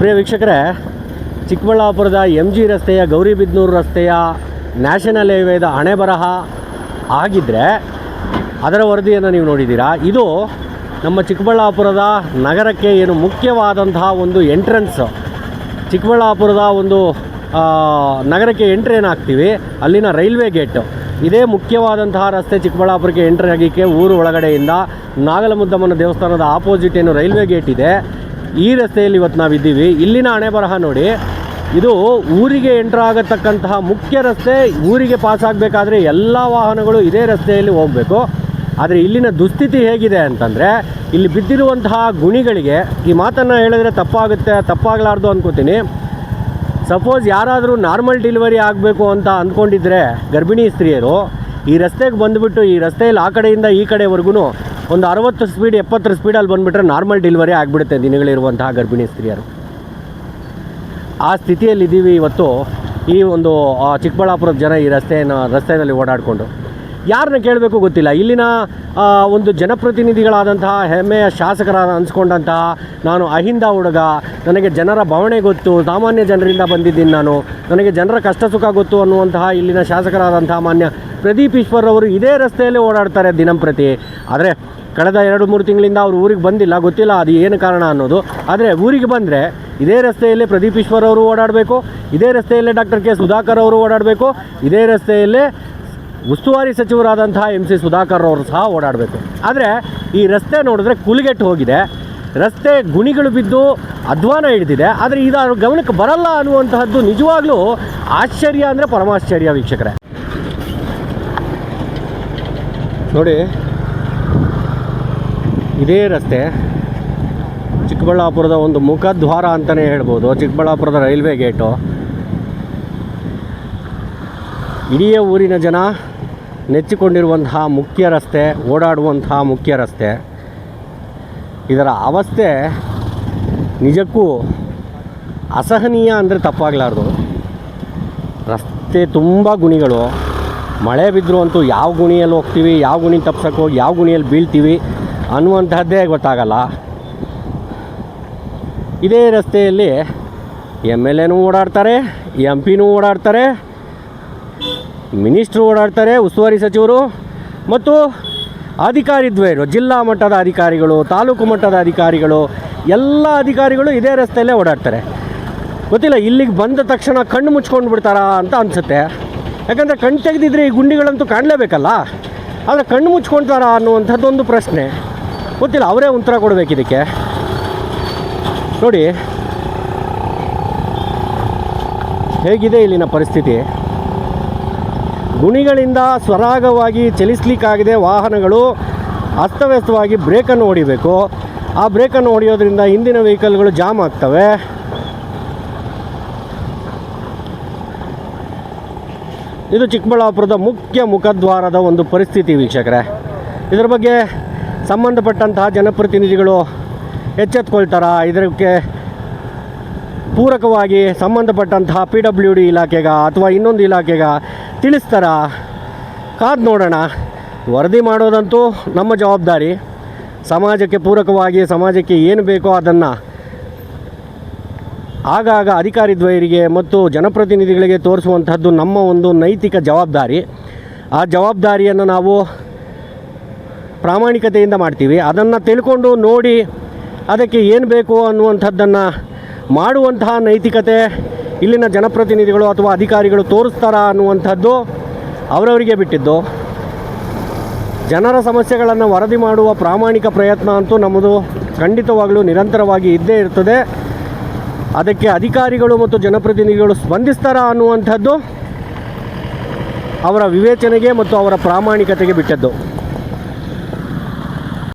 ಪ್ರಿಯ ವೀಕ್ಷಕರೇ, ಚಿಕ್ಕಬಳ್ಳಾಪುರದ MG ರಸ್ತೆಯ ಗೌರಿಬಿದನೂರು ರಸ್ತೆಯ ನ್ಯಾಷನಲ್ ಹೈವೇದ ಹಣೆ ಬರಹ ಆಗಿದ್ದರೆ ಅದರ ವರದಿಯನ್ನು ನೀವು ನೋಡಿದ್ದೀರಾ. ಇದು ನಮ್ಮ ಚಿಕ್ಕಬಳ್ಳಾಪುರದ ನಗರಕ್ಕೆ ಏನು ಮುಖ್ಯವಾದಂತಹ ಒಂದು ಎಂಟ್ರೆನ್ಸ್, ಚಿಕ್ಕಬಳ್ಳಾಪುರದ ಒಂದು ನಗರಕ್ಕೆ ಎಂಟ್ರಿ ಏನಾಗ್ತೀವಿ ಅಲ್ಲಿನ ರೈಲ್ವೆ ಗೇಟು, ಇದೇ ಮುಖ್ಯವಾದಂತಹ ರಸ್ತೆ. ಚಿಕ್ಕಬಳ್ಳಾಪುರಕ್ಕೆ ಎಂಟ್ರಿ ಆಗಲಿಕ್ಕೆ ಊರು ಒಳಗಡೆಯಿಂದ ನಾಗಲಮುದ್ದಮ್ಮನ ದೇವಸ್ಥಾನದ ಆಪೋಸಿಟ್ ಏನು ರೈಲ್ವೆ ಗೇಟ್ ಇದೆ, ಈ ರಸ್ತೆಯಲ್ಲಿ ಇವತ್ತು ನಾವಿದ್ದೀವಿ. ಇಲ್ಲಿನ ಹಣೆ ಬರಹ ನೋಡಿ, ಇದು ಊರಿಗೆ ಎಂಟ್ರ್ ಆಗತಕ್ಕಂತಹ ಮುಖ್ಯ ರಸ್ತೆ. ಊರಿಗೆ ಪಾಸ್ ಆಗಬೇಕಾದ್ರೆ ಎಲ್ಲ ವಾಹನಗಳು ಇದೇ ರಸ್ತೆಯಲ್ಲಿ ಹೋಗಬೇಕು. ಆದರೆ ಇಲ್ಲಿನ ದುಸ್ಥಿತಿ ಹೇಗಿದೆ ಅಂತಂದರೆ, ಇಲ್ಲಿ ಬಿದ್ದಿರುವಂತಹ ಗುಣಿಗಳಿಗೆ, ಈ ಮಾತನ್ನು ಹೇಳಿದ್ರೆ ತಪ್ಪಾಗಲಾರ್ದು ಅಂದ್ಕೋತೀನಿ. ಸಪೋಸ್ ಯಾರಾದರೂ ನಾರ್ಮಲ್ ಡೆಲಿವರಿ ಆಗಬೇಕು ಅಂತ ಅಂದ್ಕೊಂಡಿದ್ರೆ ಗರ್ಭಿಣಿ ಸ್ತ್ರೀಯರು ಈ ರಸ್ತೆಗೆ ಬಂದುಬಿಟ್ಟು ಈ ರಸ್ತೆಯಲ್ಲಿ ಆ ಕಡೆಯಿಂದ ಈ ಕಡೆವರೆಗೂ ಒಂದು 60 ಸ್ಪೀಡ್ 70 ಸ್ಪೀಡಲ್ಲಿ ಬಂದುಬಿಟ್ರೆ ನಾರ್ಮಲ್ ಡೆಲಿವರಿ ಆಗಿಬಿಡುತ್ತೆ ದಿನಗಳಿರುವಂತಹ ಗರ್ಭಿಣಿ ಸ್ತ್ರೀಯರು. ಆ ಸ್ಥಿತಿಯಲ್ಲಿದ್ದೀವಿ ಇವತ್ತು. ಈ ಒಂದು ಚಿಕ್ಕಬಳ್ಳಾಪುರದ ಜನ ಈ ರಸ್ತೆಯಲ್ಲಿ ಓಡಾಡಿಕೊಂಡು ಯಾರನ್ನ ಕೇಳಬೇಕು ಗೊತ್ತಿಲ್ಲ. ಇಲ್ಲಿನ ಒಂದು ಜನಪ್ರತಿನಿಧಿಗಳಾದಂತಹ ಹೆಮ್ಮೆಯ ಶಾಸಕರಾದ ಅನ್ಸ್ಕೊಂಡಂತಹ ನಾನು ಅಹಿಂದ ಹುಡುಗ, ನನಗೆ ಜನರ ಭಾವನೆ ಗೊತ್ತು, ಸಾಮಾನ್ಯ ಜನರಿಂದ ಬಂದಿದ್ದೀನಿ ನಾನು, ನನಗೆ ಜನರ ಕಷ್ಟ ಸುಖ ಗೊತ್ತು ಅನ್ನುವಂತಹ ಇಲ್ಲಿನ ಶಾಸಕರಾದಂತಹ ಮಾನ್ಯ ಪ್ರದೀಪ್ ಈಶ್ವರ್ ಅವರು ಇದೇ ರಸ್ತೆಯಲ್ಲಿ ಓಡಾಡ್ತಾರೆ ದಿನಂಪ್ರತಿ. ಆದರೆ ಕಳೆದ 2-3 ತಿಂಗಳಿಂದ ಅವರು ಊರಿಗೆ ಬಂದಿಲ್ಲ, ಗೊತ್ತಿಲ್ಲ ಅದು ಏನು ಕಾರಣ ಅನ್ನೋದು. ಆದರೆ ಊರಿಗೆ ಬಂದರೆ ಇದೇ ರಸ್ತೆಯಲ್ಲೇ ಪ್ರದೀಪ್ ಈಶ್ವರ್ ಅವರು ಓಡಾಡಬೇಕು, ಇದೇ ರಸ್ತೆಯಲ್ಲೇ ಡಾಕ್ಟರ್ ಕೆ ಸುಧಾಕರ್ ಅವರು ಓಡಾಡಬೇಕು, ಇದೇ ರಸ್ತೆಯಲ್ಲೇ ಉಸ್ತುವಾರಿ ಸಚಿವರಾದಂತಹ MC ಸುಧಾಕರ್ ಅವರು ಸಹ ಓಡಾಡಬೇಕು. ಆದರೆ ಈ ರಸ್ತೆ ನೋಡಿದ್ರೆ ಕುಲಿಗೆಟ್ಟು ಹೋಗಿದೆ, ರಸ್ತೆ ಗುಣಿಗಳು ಬಿದ್ದು ಅಧ್ವಾನ ಹಿಡಿದಿದೆ. ಆದರೆ ಇದು ಗಮನಕ್ಕೆ ಬರಲ್ಲ ಅನ್ನುವಂತಹದ್ದು ನಿಜವಾಗ್ಲೂ ಆಶ್ಚರ್ಯ ಅಂದರೆ ಪರಮಾಶ್ಚರ್ಯ ವೀಕ್ಷಕರೇ. ನೋಡಿ, ಇದೇ ರಸ್ತೆ ಚಿಕ್ಕಬಳ್ಳಾಪುರದ ಒಂದು ಮುಖದ್ವಾರ ಅಂತಲೇ ಹೇಳ್ಬೋದು. ಚಿಕ್ಕಬಳ್ಳಾಪುರದ ರೈಲ್ವೆ ಗೇಟು, ಇಡೀ ಊರಿನ ಜನ ನೆಚ್ಚಿಕೊಂಡಿರುವಂತಹ ಮುಖ್ಯ ರಸ್ತೆ, ಓಡಾಡುವಂತಹ ಮುಖ್ಯ ರಸ್ತೆ. ಇದರ ಅವಸ್ಥೆ ನಿಜಕ್ಕೂ ಅಸಹನೀಯ ಅಂದರೆ ತಪ್ಪಾಗಲಾರ್ದು. ರಸ್ತೆ ತುಂಬ ಗುಣಿಗಳು, ಮಳೆ ಬಿದ್ದರೂ ಅಂತೂ ಯಾವ ಗುಣಿಯಲ್ಲಿ ಹೋಗ್ತೀವಿ, ಯಾವ ಗುಣಿ ತಪ್ಸಕ್ಕೆ ಹೋಗಿ ಯಾವ ಗುಣಿಯಲ್ಲಿ ಬೀಳ್ತೀವಿ ಅನ್ನುವಂತಹದ್ದೇ ಗೊತ್ತಾಗಲ್ಲ. ಇದೇ ರಸ್ತೆಯಲ್ಲಿ MLAನೂ ಓಡಾಡ್ತಾರೆ, MP ನೂ ಓಡಾಡ್ತಾರೆ, ಮಿನಿಸ್ಟ್ರು ಓಡಾಡ್ತಾರೆ, ಉಸ್ತುವಾರಿ ಸಚಿವರು ಮತ್ತು ಅಧಿಕಾರಿ ದ್ವಯರು, ಜಿಲ್ಲಾ ಮಟ್ಟದ ಅಧಿಕಾರಿಗಳು, ತಾಲೂಕು ಮಟ್ಟದ ಅಧಿಕಾರಿಗಳು, ಎಲ್ಲ ಅಧಿಕಾರಿಗಳು ಇದೇ ರಸ್ತೆಯಲ್ಲೇ ಓಡಾಡ್ತಾರೆ. ಗೊತ್ತಿಲ್ಲ, ಇಲ್ಲಿಗೆ ಬಂದ ತಕ್ಷಣ ಕಣ್ಣು ಮುಚ್ಕೊಂಡು ಬಿಡ್ತಾರಾ ಅಂತ ಅನಿಸುತ್ತೆ. ಯಾಕಂದರೆ ಕಣ್ಣು ತೆಗೆದಿದ್ರೆ ಈ ಗುಂಡಿಗಳಂತೂ ಕಾಣಲೇಬೇಕಲ್ಲ. ಆದರೆ ಕಣ್ಣು ಮುಚ್ಕೊಳ್ತಾರಾ ಅನ್ನುವಂಥದ್ದೊಂದು ಪ್ರಶ್ನೆ. ಗೊತ್ತಿಲ್ಲ, ಅವರೇ ಉತ್ತರ ಕೊಡಬೇಕು ಇದಕ್ಕೆ. ನೋಡಿ ಹೇಗಿದೆ ಇಲ್ಲಿನ ಪರಿಸ್ಥಿತಿ. ಗುಣಿಗಳಿಂದ ಸರಾಗವಾಗಿ ಚಲಿಸಲಿಕ್ಕಾಗದೆ ವಾಹನಗಳು ಅಸ್ತವ್ಯಸ್ತವಾಗಿ ಬ್ರೇಕನ್ನು ಹೊಡಿಬೇಕು. ಆ ಬ್ರೇಕನ್ನು ಹೊಡೆಯೋದ್ರಿಂದ ಹಿಂದಿನ ವೆಹಿಕಲ್ಗಳು ಜಾಮ್ ಆಗ್ತವೆ. ಇದು ಚಿಕ್ಕಬಳ್ಳಾಪುರದ ಮುಖ್ಯ ಮುಖದ್ವಾರದ ಒಂದು ಪರಿಸ್ಥಿತಿ ವೀಕ್ಷಕರೇ. ಇದರ ಬಗ್ಗೆ ಸಂಬಂಧಪಟ್ಟಂತಹ ಜನಪ್ರತಿನಿಧಿಗಳು ಎಚ್ಚೆತ್ಕೊಳ್ತಾರಾ? ಇದಕ್ಕೆ ಪೂರಕವಾಗಿ ಸಂಬಂಧಪಟ್ಟಂತಹ PWD ಇಲಾಖೆಗ ಅಥವಾ ಇನ್ನೊಂದು ಇಲಾಖೆಗ ತಿಳಿಸ್ತಾರಾ? ಕಾದು ನೋಡೋಣ. ವರದಿ ಮಾಡೋದಂತೂ ನಮ್ಮ ಜವಾಬ್ದಾರಿ. ಸಮಾಜಕ್ಕೆ ಪೂರಕವಾಗಿ ಸಮಾಜಕ್ಕೆ ಏನು ಬೇಕೋ ಅದನ್ನು ಆಗಾಗ ಅಧಿಕಾರಿ ದ್ವಯರಿಗೆ ಮತ್ತು ಜನಪ್ರತಿನಿಧಿಗಳಿಗೆ ತೋರಿಸುವಂಥದ್ದು ನಮ್ಮ ಒಂದು ನೈತಿಕ ಜವಾಬ್ದಾರಿ. ಆ ಜವಾಬ್ದಾರಿಯನ್ನು ನಾವು ಪ್ರಾಮಾಣಿಕತೆಯಿಂದ ಮಾಡ್ತೀವಿ. ಅದನ್ನು ತಿಳ್ಕೊಂಡು ನೋಡಿ ಅದಕ್ಕೆ ಏನು ಬೇಕು ಅನ್ನುವಂಥದ್ದನ್ನು ಮಾಡುವಂತಹ ನೈತಿಕತೆ ಇಲ್ಲಿನ ಜನಪ್ರತಿನಿಧಿಗಳು ಅಥವಾ ಅಧಿಕಾರಿಗಳು ತೋರಿಸ್ತಾರಾ ಅನ್ನುವಂಥದ್ದು ಅವರವರಿಗೆ ಬಿಟ್ಟಿದ್ದು. ಜನರ ಸಮಸ್ಯೆಗಳನ್ನು ವರದಿ ಮಾಡುವ ಪ್ರಾಮಾಣಿಕ ಪ್ರಯತ್ನ ಅಂತೂ ನಮ್ಮದು ಖಂಡಿತವಾಗಲೂ ನಿರಂತರವಾಗಿ ಇದ್ದೇ ಇರ್ತದೆ. ಅದಕ್ಕೆ ಅಧಿಕಾರಿಗಳು ಮತ್ತು ಜನಪ್ರತಿನಿಧಿಗಳು ಸ್ಪಂದಿಸ್ತಾರಾ ಅನ್ನುವಂಥದ್ದು ಅವರ ವಿವೇಚನೆಗೆ ಮತ್ತು ಅವರ ಪ್ರಾಮಾಣಿಕತೆಗೆ ಬಿಟ್ಟದ್ದು.